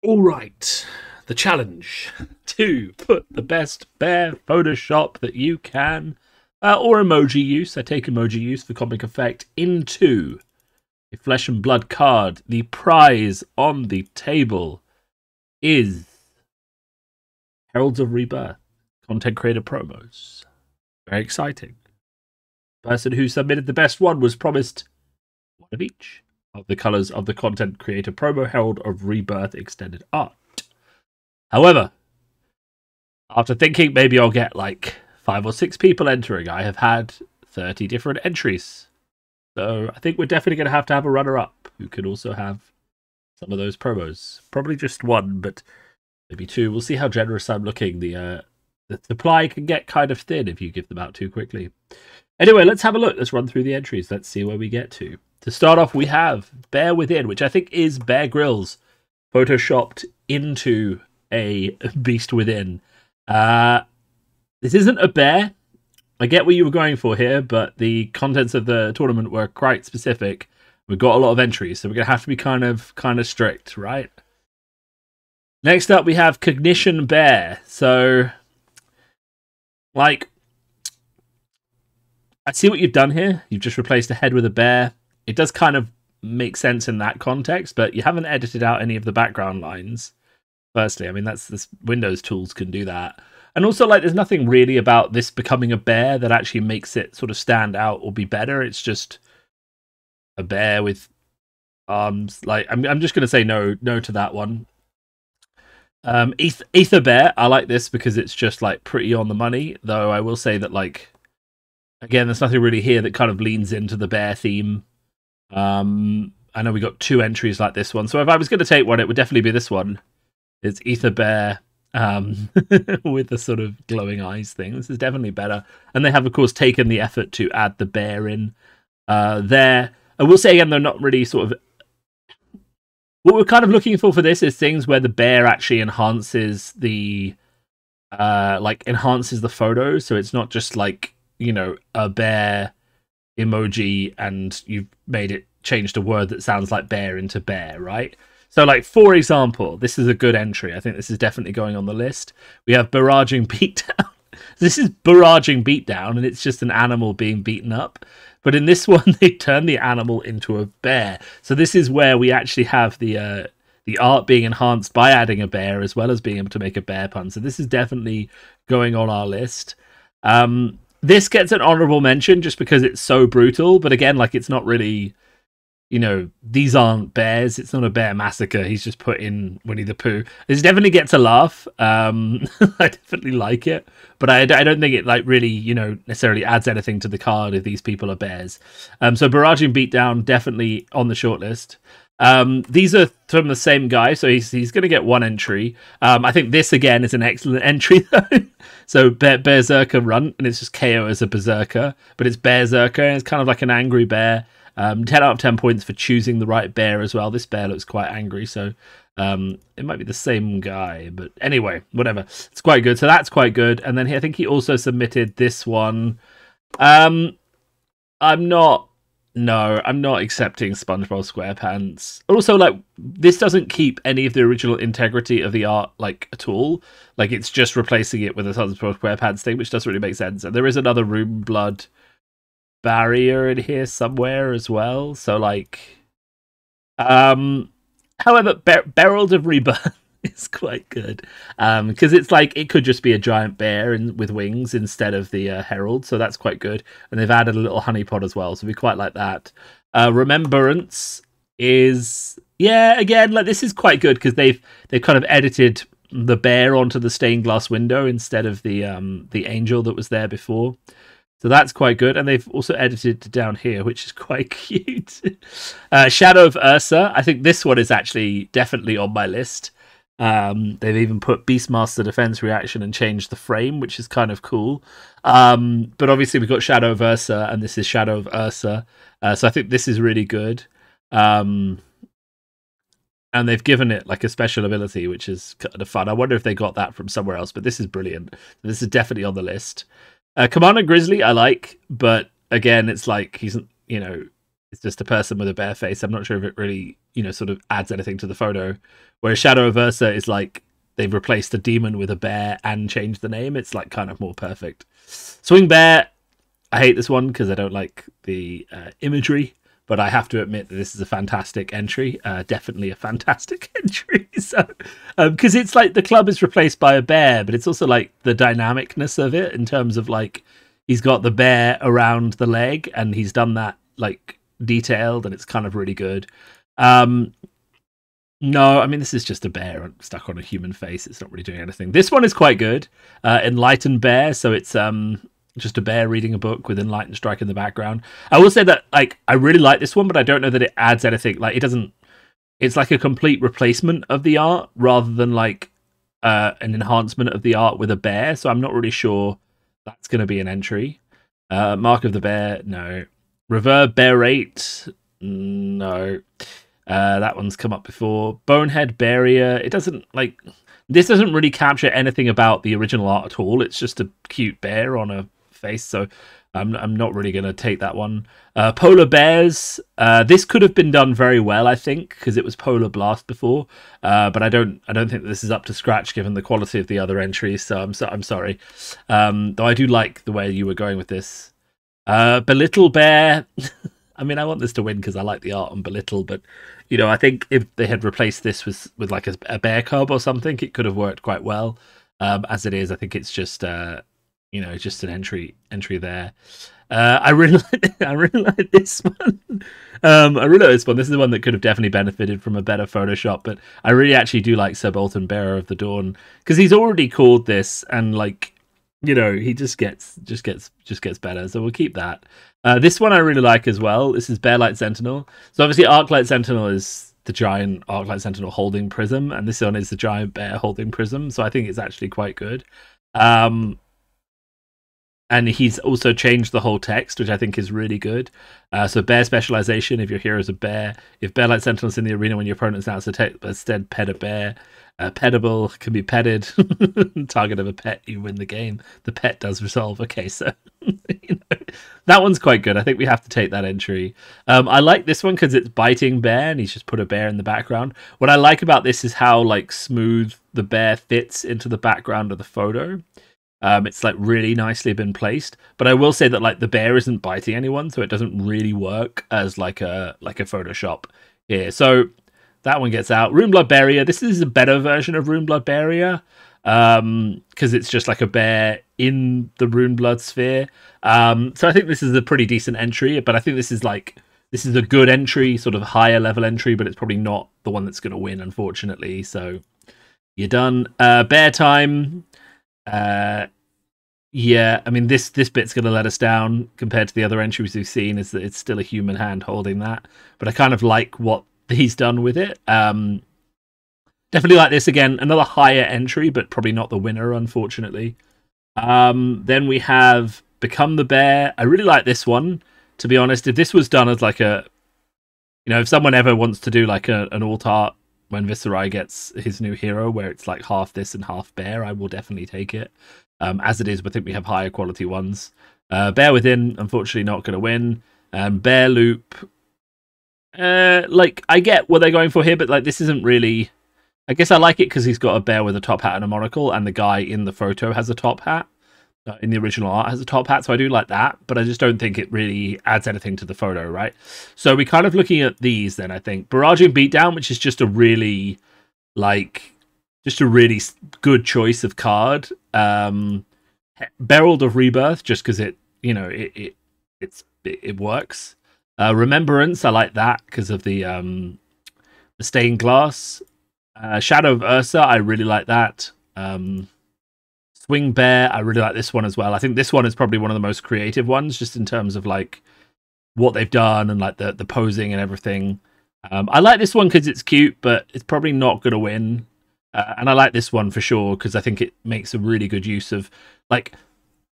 All right, the challenge to put the best bear Photoshop that you can, or emoji use. I take emoji use for comic effect into a flesh and blood card. The prize on the table is Heralds of Rebirth content creator promos. Very exciting. The person who submitted the best one was promised one of each of the colors of the content creator promo Herald of Rebirth extended art. However, after thinking maybe I'll get like 5 or 6 people entering, I have had 30 different entries. So I think we're definitely going to have a runner-up who could also have some of those promos. Probably just one, but maybe two. We'll see how generous I'm looking. The supply can get kind of thin if you give them out too quickly. Anyway, let's have a look. Let's run through the entries. Let's see where we get to. To start off, we have Bear Within, which I think is Bear Grylls photoshopped into a Beast Within. This isn't a bear. I get what you were going for here, but the contents of the tournament were quite specific. We've got a lot of entries, so we're going to have to be kind of strict, right? Next up, we have Cognition Bear. So, like, I see what you've done here. You've just replaced a head with a bear. It does kind of make sense in that context, but you haven't edited out any of the background lines. Firstly, I mean, this Windows tools can do that. And also, like, there's nothing really about this becoming a bear that actually makes it sort of stand out or be better. It's just a bear with arms. Like, I'm just going to say no to that one. Ether Bear, I like this because it's just, like, pretty on the money. Though I will say that, like, again, there's nothing really here that kind of leans into the bear theme. I know we got 2 entries like this one. So if I was going to take one, it would definitely be this one. It's Ether Bear with the sort of glowing eyes thing. This is definitely better. And they have, of course, taken the effort to add the bear in there. I will say again, they're not really sort of... What we're kind of looking for this is things where the bear actually enhances the... enhances the photo. So it's not just like, you know, a bear emoji and you've made it change the word that sounds like bear into bear, right? So, like, for example, this is a good entry. I think this is definitely going on the list. We have Barraging Beatdown. This is Barraging Beatdown, and it's just an animal being beaten up. But in this one, they turn the animal into a bear. So this is where we actually have the art being enhanced by adding a bear, as well as being able to make a bear pun. So this is definitely going on our list. This gets an honorable mention just because it's so brutal. But again, like, it's not really... You know, these aren't bears. It's not a bear massacre. He's just put in Winnie the Pooh. This definitely gets a laugh. I definitely like it. But I don't think it, like, really, you know, necessarily adds anything to the card if these people are bears. So Barraging Beatdown, definitely on the shortlist. These are from the same guy, so he's going to get 1 entry. I think this, again, is an excellent entry, though. So Berserker Runt, and it's just KO as a Berserker. But it's Berserker, and it's kind of like an angry bear. 10 out of 10 points for choosing the right bear as well. This bear looks quite angry, so it might be the same guy. But anyway, whatever. It's quite good. So that's quite good. And then I think he also submitted this one. I'm not accepting SpongeBob SquarePants. Also, like, this doesn't keep any of the original integrity of the art, like, at all. Like, it's just replacing it with a SpongeBob SquarePants thing, which doesn't really make sense. And there is another Room Blood barrier in here somewhere as well. So, like, however, Herald of Rebirth is quite good because it's like it could just be a giant bear with wings instead of the herald, so that's quite good. And they've added a little honeypot as well, so we quite like that. Remembrance is, yeah, again, like, this is quite good because they've kind of edited the bear onto the stained glass window instead of the angel that was there before. So that's quite good. And they've also edited down here, which is quite cute. Shadow of Ursa. I think this one is actually definitely on my list. They've even put Beastmaster Defense Reaction and changed the frame, which is kind of cool. But obviously we've got Shadow of Ursa, and this is Shadow of Ursa. So I think this is really good. And they've given it, like, a special ability, which is kind of fun. I wonder if they got that from somewhere else, but this is brilliant. This is definitely on the list. Commander Grizzly, I like, but again, it's like he's, you know, It's just a person with a bear face. I'm not sure if it really, sort of adds anything to the photo. Whereas Shadow of Ursa is like they've replaced a demon with a bear and changed the name. It's like kind of more perfect. Swing Bear, I hate this one because I don't like the imagery, but I have to admit that this is a fantastic entry. Definitely a fantastic entry. So, because it's like the club is replaced by a bear, but it's also like the dynamicness of it in terms of like he's got the bear around the leg and he's done that like detailed, and it's kind of really good. No, I mean, this is just a bear stuck on a human face. It's not really doing anything. This one is quite good. Enlightened Bear. So it's just a bear reading a book with Enlightened Strike in the background. I will say that like I really like this one, but I don't know that it adds anything. Like it doesn't. It's like a complete replacement of the art rather than like an enhancement of the art with a bear. So I'm not really sure that's going to be an entry. Mark of the Bear, no. Reverb Bearate, no. That one's come up before. Bonehead Barrier, it doesn't like. This doesn't really capture anything about the original art at all. It's just a cute bear on a face, so I'm not really going to take that one. Polar Bears, this could have been done very well, I think, because it was Polar Blast before. But I don't think this is up to scratch given the quality of the other entries. So I'm sorry. Though I do like the way you were going with this. Belittle Bear. I mean, I want this to win because I like the art on Belittle, but I think if they had replaced this with like a bear cub or something, it could have worked quite well. As it is, I think it's just just an entry there. I really like this one. I really like this one. This is the one that could have definitely benefited from a better Photoshop, but I really actually do like Sir Bolton, Bearer of the Dawn, because he's already called this, and like he just gets better. So we'll keep that. This one I really like as well. This is Bearlight Sentinel. So obviously Arclight Sentinel is the giant Arclight Sentinel holding Prism, and this one is the giant bear holding Prism. So I think it's actually quite good. And he's also changed the whole text, which I think is really good. So bear specialization, if your hero is a bear. If Bearlight Sentinel's in the arena when your opponent's announced attack, but instead pet a bear. Petable, can be petted. Target of a pet, you win the game. The pet does resolve. Okay, so that one's quite good. I think we have to take that entry. I like this one because it's biting bear, and he's just put a bear in the background. What I like about this is how like smooth the bear fits into the background of the photo. It's like really nicely been placed, but I will say that like the bear isn't biting anyone, so it doesn't really work as like a Photoshop here. So that one gets out. Runeblood Barrier. This is a better version of Runeblood Barrier because it's just like a bear in the Runeblood sphere. So I think this is a pretty decent entry, but I think this is a good entry, sort of higher level entry, but it's probably not the one that's going to win, unfortunately. So you're done. Bear Time. Yeah, I mean this bit's going to let us down compared to the other entries we've seen, is that it's still a human hand holding that, but I kind of like what he's done with it. Definitely like this. Again, another higher entry, but probably not the winner, unfortunately. Then we have Become the Bear. I really like this one, to be honest. If this was done as like a, if someone ever wants to do like an alt art when Viserai gets his new hero, where it's like half this and half bear, I will definitely take it. As it is, I think we have higher quality ones. Bear Within, unfortunately not going to win. Bear Loop. Like I get what they're going for here, but like this isn't really. I guess I like it because he's got a bear with a top hat and a monocle, and the guy in the photo has a top hat. In the original art has a top hat, so I do like that, but I just don't think it really adds anything to the photo, right? So we're kind of looking at these then, I think. Barraging Beatdown, which is just a really good choice of card. Herald of Rebirth, just because it works. Remembrance, I like that because of the stained glass. Shadow of Ursa, I really like that. Swing Bear, I really like this one as well. I think this one is probably one of the most creative ones, just in terms of like what they've done and like the posing and everything. I like this one because it's cute, but it's probably not going to win. And I like this one for sure because I think it makes a really good use of like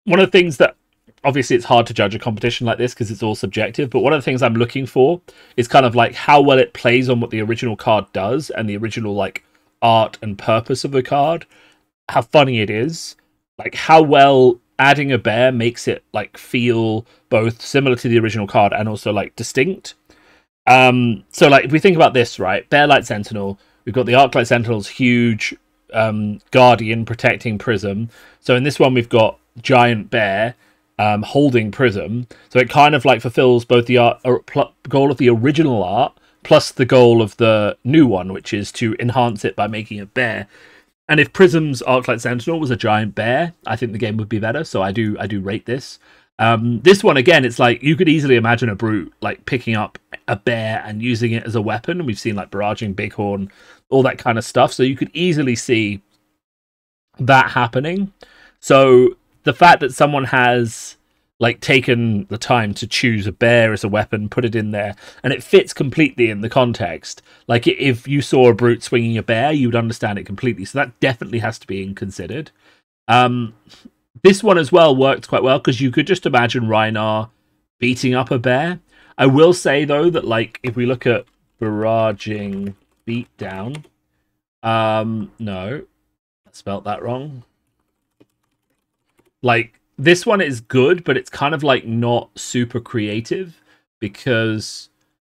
one of the things that obviously it's hard to judge a competition like this because it's all subjective, but one of the things I'm looking for is kind of like how well it plays on what the original card does and the original like art and purpose of the card, how funny it is, like how well adding a bear makes it like feel both similar to the original card and also like distinct. So like if we think about this, right, Bear Light Sentinel, we've got the Arclight Sentinel's huge guardian protecting Prism. So in this one we've got Giant Bear holding Prism. So it kind of like fulfills both the goal of the original art plus the goal of the new one, which is to enhance it by making it bear. And if Prism's Arclight Sentinel was a giant bear, I think the game would be better. So I do rate this. This one, again, it's like you could easily imagine a brute like picking up a bear and using it as a weapon. We've seen like barraging Bighorn, all that kind of stuff. So you could easily see that happening. So the fact that someone has like taken the time to choose a bear as a weapon, put it in there, and it fits completely in the context. Like if you saw a brute swinging a bear, you would understand it completely. So that definitely has to be considered. This one as well worked quite well because you could just imagine Rhinar beating up a bear. I will say though that like if we look at barraging beatdown, no, I spelt that wrong. Like this one is good, but it's kind of like not super creative because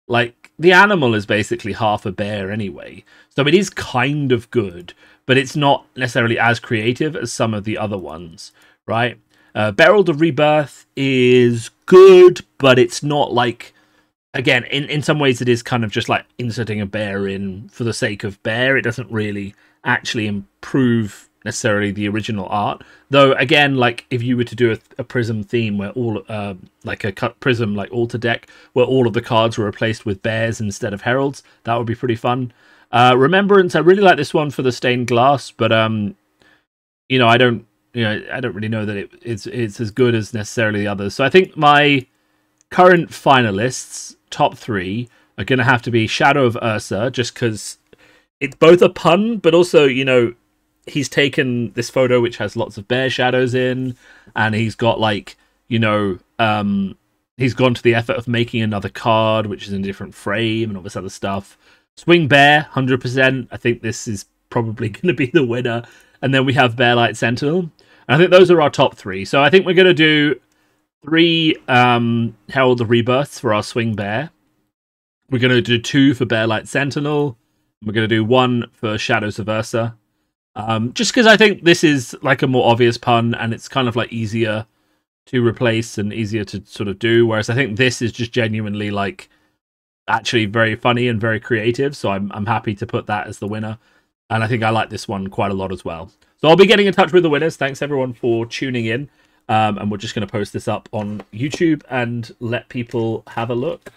like the animal is basically half a bear anyway. So it is kind of good, but it's not necessarily as creative as some of the other ones, right? Herald of Rebirth is good, but it's not like, again, in some ways it is kind of just like inserting a bear in for the sake of bear. It doesn't really actually improve necessarily the original art, though. Again, like if you were to do a Prism theme where all like a Prism like altar deck where all of the cards were replaced with bears instead of heralds, that would be pretty fun. Remembrance, I really like this one for the stained glass, but you know, I don't really know that it's as good as necessarily the others. So I think my current finalists, top 3, are going to have to be Shadow of Ursa, just because it's both a pun, but also, you know, he's taken this photo which has lots of bear shadows in, and he's got like, you know, he's gone to the effort of making another card which is in a different frame and all this other stuff. Swing Bear, 100%. I think this is probably going to be the winner. And then we have Bear Light Sentinel. And I think those are our top 3. So I think we're going to do 3 Herald of Rebirths for our Swing Bear. We're going to do 2 for Bear Light Sentinel. We're going to do 1 for Shadows of Ursa. Just because I think this is like a more obvious pun and it's kind of like easier to replace and easier to sort of do. Whereas I think this is just genuinely like actually very funny and very creative. So I'm happy to put that as the winner. And I think I like this one quite a lot as well. So I'll be getting in touch with the winners. Thanks everyone for tuning in. And we're just going to post this up on YouTube and let people have a look.